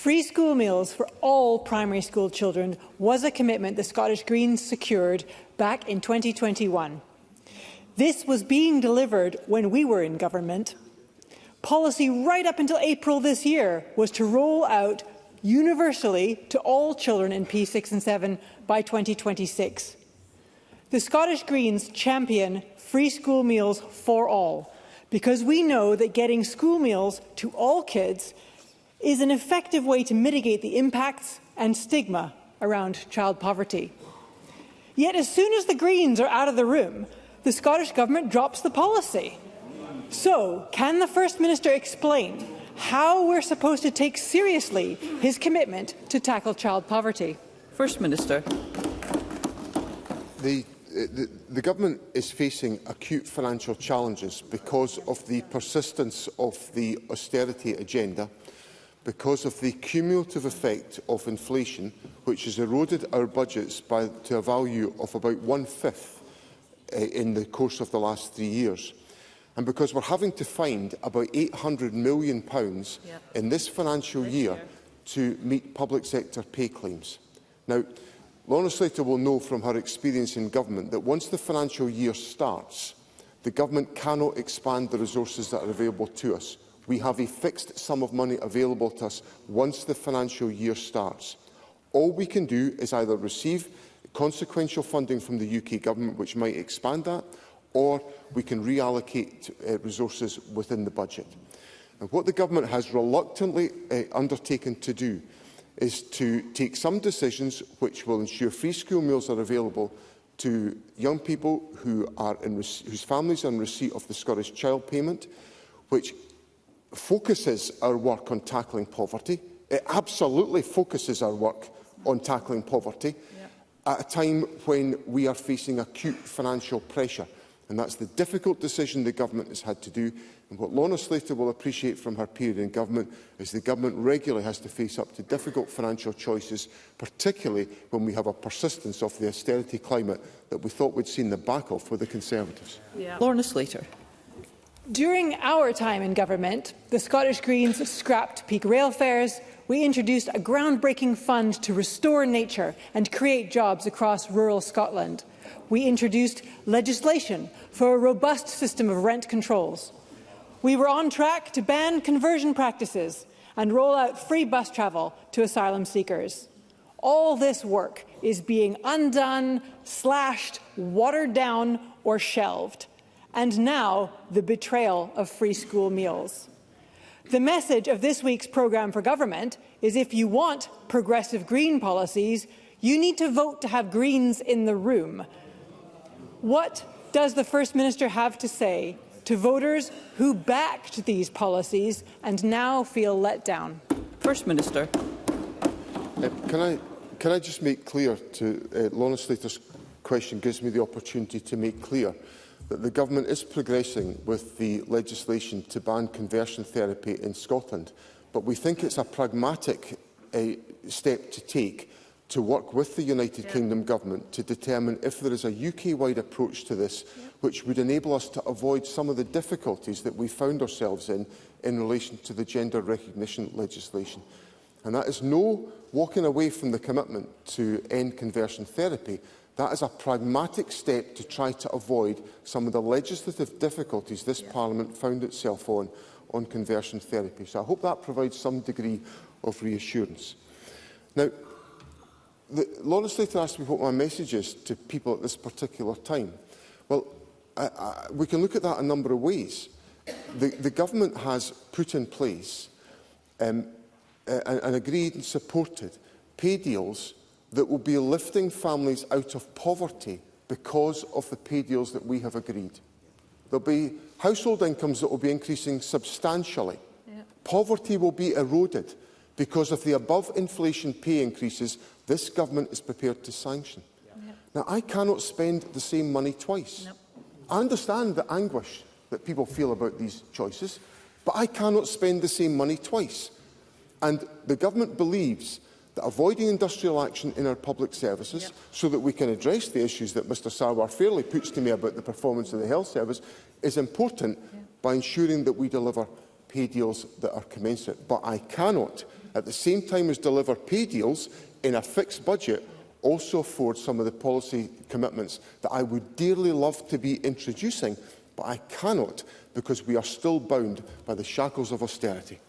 Free school meals for all primary school children was a commitment the Scottish Greens secured back in 2021. This was being delivered when we were in government. Policy right up until April this year was to roll out universally to all children in P6 and 7 by 2026. The Scottish Greens champion free school meals for all because we know that getting school meals to all kids is an effective way to mitigate the impacts and stigma around child poverty. Yet as soon as the Greens are out of the room, the Scottish Government drops the policy. So, can the First Minister explain how we're supposed to take seriously his commitment to tackle child poverty? First Minister. The Government is facing acute financial challenges because of the persistence of the austerity agenda, because of the cumulative effect of inflation, which has eroded our budgets to a value of about 1/5 in the course of the last 3 years, and because we're having to find about £800 million in this financial year to meet public sector pay claims. Now, Lorna Slater will know from her experience in government that once the financial year starts, the government cannot expand the resources that are available to us. We have a fixed sum of money available to us once the financial year starts. All we can do is either receive consequential funding from the UK Government, which might expand that, or we can reallocate resources within the budget. And what the Government has reluctantly undertaken to do is to take some decisions which will ensure free school meals are available to young people whose families are in receipt of the Scottish Child Payment, which focuses our work on tackling poverty. It absolutely focuses our work on tackling poverty at a time when we are facing acute financial pressure. And that's the difficult decision the Government has had to do. And what Lorna Slater will appreciate from her period in government is the Government regularly has to face up to difficult financial choices, particularly when we have a persistence of the austerity climate that we thought we'd seen the back of with the Conservatives. Lorna Slater. During our time in government, the Scottish Greens scrapped peak rail fares. We introduced a groundbreaking fund to restore nature and create jobs across rural Scotland. We introduced legislation for a robust system of rent controls. We were on track to ban conversion practices and roll out free bus travel to asylum seekers. All this work is being undone, slashed, watered down or shelved. And now the betrayal of free school meals. The message of this week's programme for government is if you want progressive Green policies, you need to vote to have Greens in the room. What does the First Minister have to say to voters who backed these policies and now feel let down? First Minister. Can I just make clear to Lorna Slater's question gives me the opportunity to make clear that the Government is progressing with the legislation to ban conversion therapy in Scotland, but we think it's a pragmatic step to take to work with the United Kingdom Government to determine if there is a UK-wide approach to this which would enable us to avoid some of the difficulties that we found ourselves in relation to the gender recognition legislation. And that is no walking away from the commitment to end conversion therapy. That is a pragmatic step to try to avoid some of the legislative difficulties this Parliament found itself on conversion therapy. So I hope that provides some degree of reassurance. Now, Lorna Slater asked me what my message is to people at this particular time. Well, we can look at that a number of ways. The Government has put in place and agreed and supported pay deals that will be lifting families out of poverty because of the pay deals that we have agreed. There will be household incomes that will be increasing substantially. Poverty will be eroded because of the above-inflation pay increases this Government is prepared to sanction. Now, I cannot spend the same money twice. I understand the anguish that people feel about these choices, but I cannot spend the same money twice. And the Government believes that avoiding industrial action in our public services so that we can address the issues that Mr Sarwar fairly puts to me about the performance of the health service is important by ensuring that we deliver pay deals that are commensurate. But I cannot at the same time as deliver pay deals in a fixed budget, also afford some of the policy commitments that I would dearly love to be introducing, but I cannot because we are still bound by the shackles of austerity.